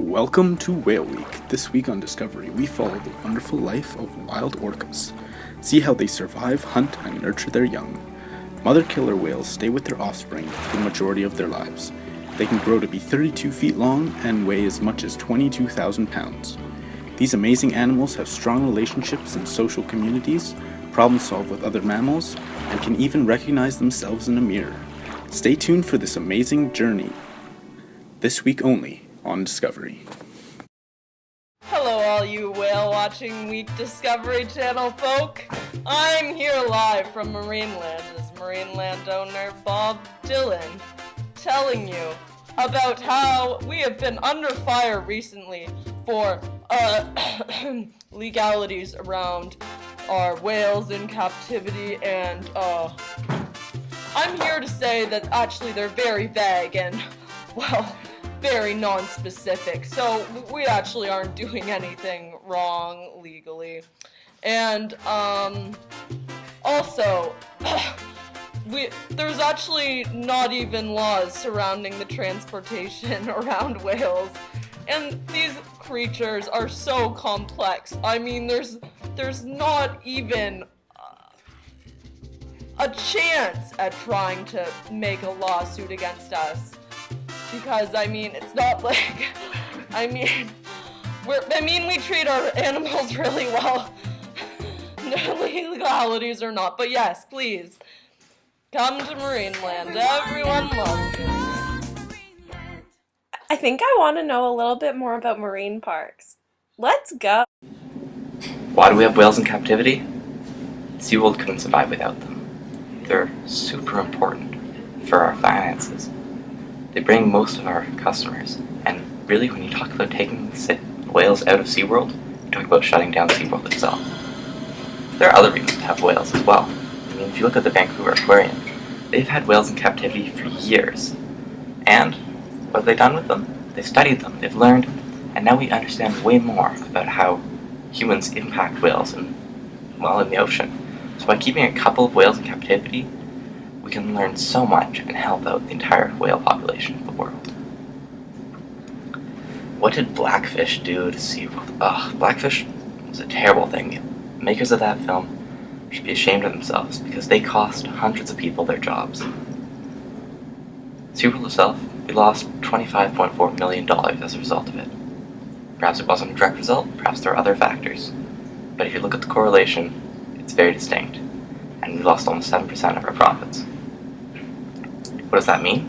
Welcome to Whale Week. This week on Discovery, we follow the wonderful life of wild orcas. See how they survive, hunt, and nurture their young. Mother killer whales stay with their offspring for the majority of their lives. They can grow to be 32 feet long and weigh as much as 22,000 pounds. These amazing animals have strong relationships in social communities, problem solve with other mammals, and can even recognize themselves in a mirror. Stay tuned for this amazing journey. This week only on Discovery. Hello all you whale-watching Week Discovery Channel folk! I'm here live from Marineland as marine landowner Bob Dylan, telling you about how we have been under fire recently for legalities around our whales in captivity, and I'm here to say that actually they're very vague and, well, very non-specific, so we actually aren't doing anything wrong legally. And also there's actually not even laws surrounding the transportation around whales, and these creatures are so complex. I mean, there's not even a chance at trying to make a lawsuit against us. Because, I mean, it's not like, we treat our animals really well, legalities or not, but yes, please, come to Marineland, everyone loves it. I think I want to know a little bit more about marine parks. Let's go! Why do we have whales in captivity? SeaWorld couldn't survive without them. They're super important for our finances. They bring most of our customers, and really when you talk about taking whales out of SeaWorld, you talk about shutting down SeaWorld itself. There are other reasons to have whales as well. I mean, if you look at the Vancouver Aquarium, they've had whales in captivity for years. And what have they done with them? They've studied them, they've learned, and now we understand way more about how humans impact whales in the ocean. So by keeping a couple of whales in captivity, we can learn so much and help out the entire whale population of the world. What did Blackfish do to SeaWorld? Blackfish was a terrible thing. The makers of that film should be ashamed of themselves because they cost hundreds of people their jobs. SeaWorld itself, we lost $25.4 million as a result of it. Perhaps it wasn't a direct result, perhaps there are other factors. But if you look at the correlation, it's very distinct. And we lost almost 7% of our profits. What does that mean?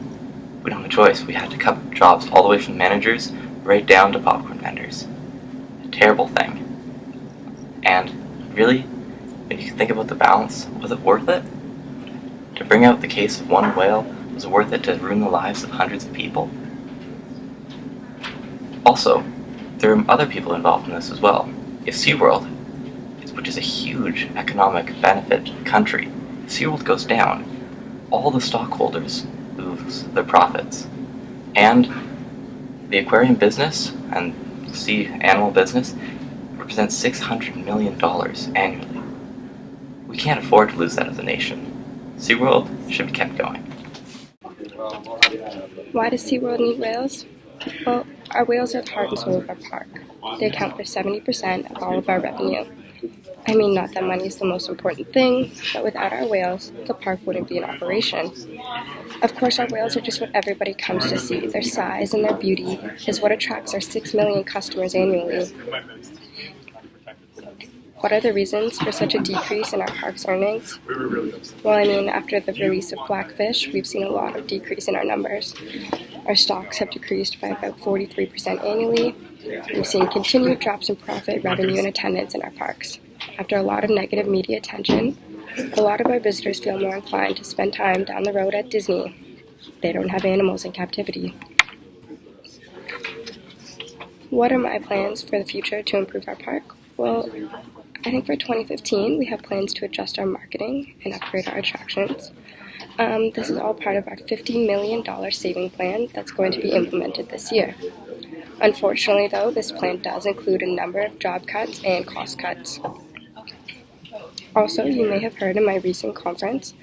We don't have a choice. We had to cut jobs all the way from managers right down to popcorn vendors. A terrible thing. And really, when you think about the balance, was it worth it? To bring out the case of one whale, was it worth it to ruin the lives of hundreds of people? Also, there are other people involved in this as well. If SeaWorld, which is a huge economic benefit to the country, if SeaWorld goes down, all the stockholders lose their profits. And the aquarium business and sea animal business represents $600 million annually. We can't afford to lose that as a nation. SeaWorld should be kept going. Why does SeaWorld need whales? Well, our whales are the heart and soul of our park. They account for 70% of all of our revenue. I mean, not that money is the most important thing, but without our whales, the park wouldn't be in operation. Of course, our whales are just what everybody comes to see. Their size and their beauty is what attracts our 6 million customers annually. What are the reasons for such a decrease in our park's earnings? Well, I mean, after the release of Blackfish, we've seen a lot of decrease in our numbers. Our stocks have decreased by about 43% annually. We've seen continued drops in profit, revenue, and attendance in our parks. After a lot of negative media attention, a lot of our visitors feel more inclined to spend time down the road at Disney. They don't have animals in captivity. What are my plans for the future to improve our park? Well, I think for 2015, we have plans to adjust our marketing and upgrade our attractions. This is all part of our $50 million saving plan that's going to be implemented this year. Unfortunately, though, this plan does include a number of job cuts and cost cuts. Also, you may have heard in my recent conference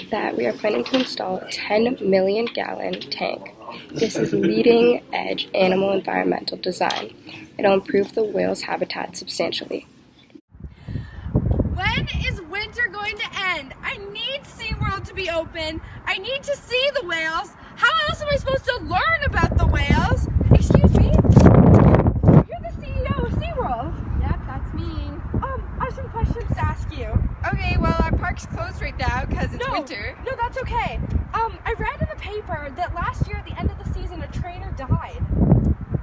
that we are planning to install a 10 million gallon tank This is leading edge animal environmental design. It'll improve the whale's habitat substantially. When is winter going to end? I need SeaWorld to be open. I need to see the whales. How else am I supposed to learn about the whales? Excuse me? You're the CEO of SeaWorld. Yep, that's me. I have some questions to ask you. Okay, well, our park's closed right now because it's winter. No, that's okay. I read in the paper that last year at the end of the season, a trainer died.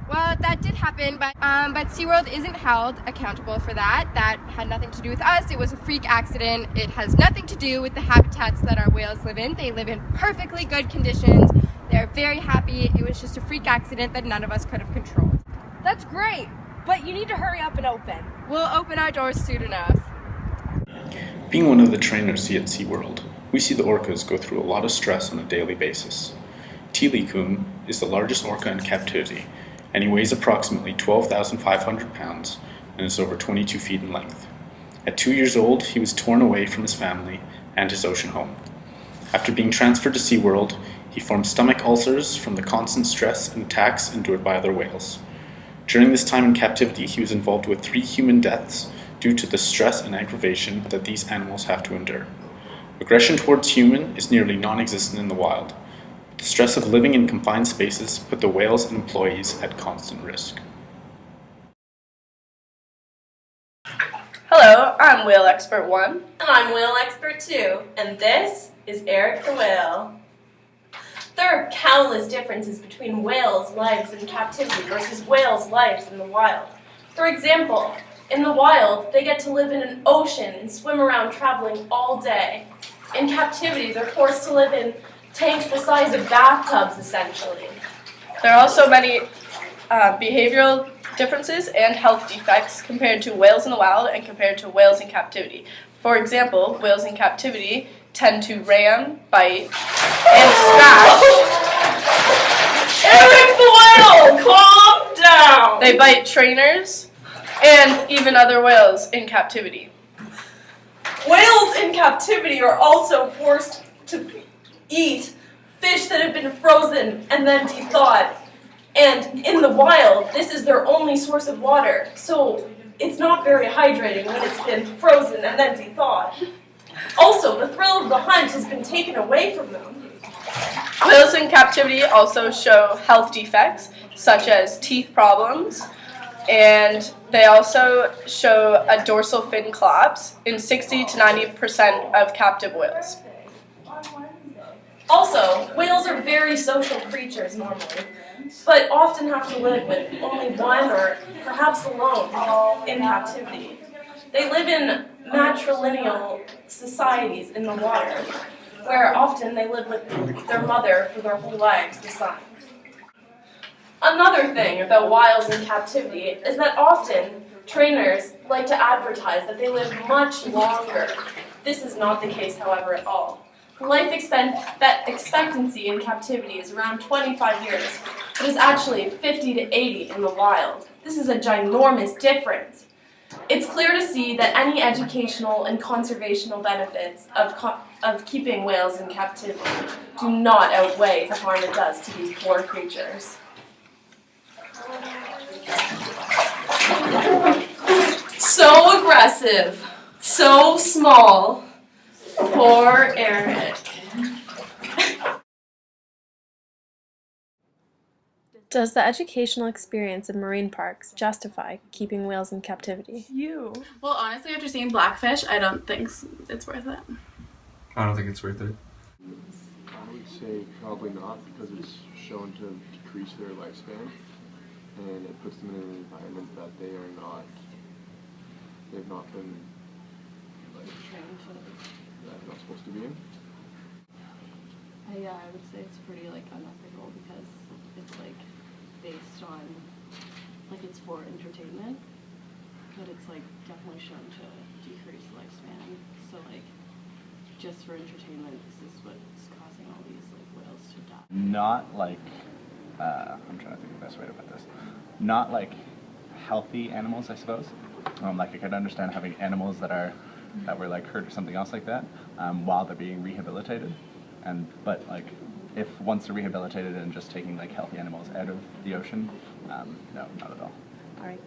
Well, that did happen, but SeaWorld isn't held accountable for that. That had nothing to do with us. It was a freak accident. It has nothing to do with the habitats that our whales live in. They live in perfectly good conditions. They're very happy. It was just a freak accident that none of us could have controlled. That's great, but you need to hurry up and open. We'll open our doors soon enough. Being one of the trainers here at SeaWorld, we see the orcas go through a lot of stress on a daily basis. Tilikun is the largest orca in captivity, and he weighs approximately 12,500 pounds and is over 22 feet in length. At 2 years old, he was torn away from his family and his ocean home. After being transferred to SeaWorld, he formed stomach ulcers from the constant stress and attacks endured by other whales. During this time in captivity, he was involved with 3 human deaths due to the stress and aggravation that these animals have to endure. Aggression towards human is nearly non-existent in the wild. The stress of living in confined spaces put the whales and employees at constant risk. Hello, I'm Whale Expert 1. And I'm Whale Expert 2, and this is Eric the Whale. There are countless differences between whales' lives in captivity versus whales' lives in the wild. For example, in the wild, they get to live in an ocean and swim around traveling all day. In captivity, they're forced to live in tanks the size of bathtubs, essentially. There are also many behavioral differences and health defects compared to whales in the wild and compared to whales in captivity. For example, whales in captivity tend to ram, bite, and scratch. Eric the Whale, calm down! They bite trainers and even other whales in captivity. Whales in captivity are also forced to eat fish that have been frozen and then de-thawed. And in the wild, this is their only source of water, so it's not very hydrating when it's been frozen and then de-thawed. Also, the thrill of the hunt has been taken away from them. Whales in captivity also show health defects, such as teeth problems, and they also show a dorsal fin collapse in 60 to 90% of captive whales. Also, whales are very social creatures normally, but often have to live with only one or perhaps alone in captivity. They live in matrilineal societies in the water, where often they live with their mother for their whole lives, the son. Another thing about whales in captivity is that often trainers like to advertise that they live much longer. This is not the case, however, at all. Life expectancy in captivity is around 25 years, but is actually 50 to 80 in the wild. This is a ginormous difference. It's clear to see that any educational and conservational benefits of keeping whales in captivity do not outweigh the harm it does to these poor creatures. So aggressive, so small. Poor Eric. Does the educational experience in marine parks justify keeping whales in captivity? Well, honestly, after seeing Blackfish, I don't think it's worth it. I don't think it's worth it. I would say probably not, because it's shown to decrease their lifespan, and it puts them in an environment that they've not been not supposed to be in. Yeah, I would say it's pretty unethical because it's based on it's for entertainment, but it's definitely shown to decrease lifespan. So just for entertainment, this is what's causing all these whales to die. Not I'm trying to think of the best way to put this. Not healthy animals, I suppose. I could understand having animals that were hurt or something else like that, while they're being rehabilitated, but if once they're rehabilitated and just taking like healthy animals out of the ocean, no, not at all. All right.